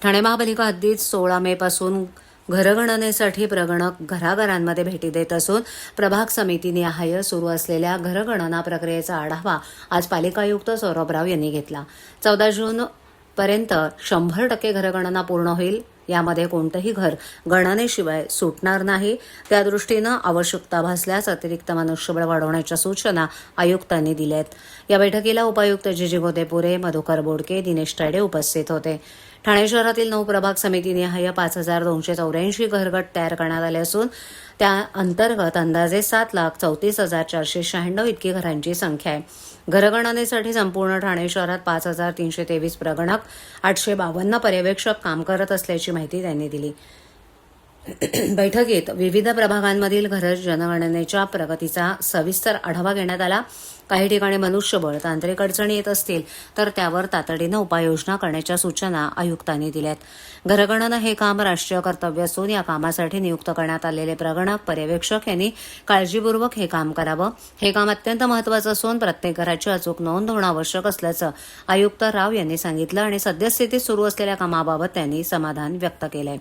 ठाणे महापालिका हद्दीत 16 मे पासून घरगणनेसाठी प्रगणक घराघरांमध्ये भेटी देत असून प्रभाग समितीनिहाय सुरू असलेल्या घरगणना प्रक्रियेचा आढावा आज पालिका आयुक्त सौरभ राव यांनी घेतला. 14 जून पर्यंत 100% घरगणना पूर्ण होईल. यामध्ये कोणतंही घर गणनेशिवाय सुटणार नाही. त्यादृष्टीनं आवश्यकता भासल्यास अतिरिक्त मनुष्यबळ वाढवण्याच्या सूचना आयुक्तांनी दिल्या आहेत. या बैठकीला उपायुक्त जी गोदेपुरे, मधुकर बोडके, दिनेश तायडे उपस्थित होते. ठाणे शहरातील 9 प्रभाग समितीनिहाय 5284 घरगट तयार करण्यात आले असून त्या अंतर्गत अंदाजे 7,34,496 इतकी घरांची संख्या आहे. घरगणनेसाठी संपूर्ण ठाणे शहरात 5,323 प्रगणक, 852 पर्यवेक्षक काम करत असल्याची माहिती त्यांनी दिली. बैठकीत विविध प्रभागांमधील घर जनगणनेच्या प्रगतीचा सविस्तर आढावा घेण्यात आला. काही ठिकाणी मनुष्यबळ, तांत्रिक अडचणी येत असतील तर त्यावर तातडीनं उपाययोजना करण्याच्या सूचना आयुक्तांनी दिल्यात. घरगणना हे काम राष्ट्रीय कर्तव्य असून या कामासाठी नियुक्त करण्यात आलेले प्रगणक, पर्यवेक्षक यांनी काळजीपूर्वक हे काम करावं. हे काम अत्यंत महत्त्वाचं असून प्रत्येक घराची अचूक नोंद होणं आवश्यक असल्याचं आयुक्त राव यांनी सांगितलं आणि सद्यस्थितीत सुरू असलेल्या कामाबाबत त्यांनी समाधान व्यक्त केलंय.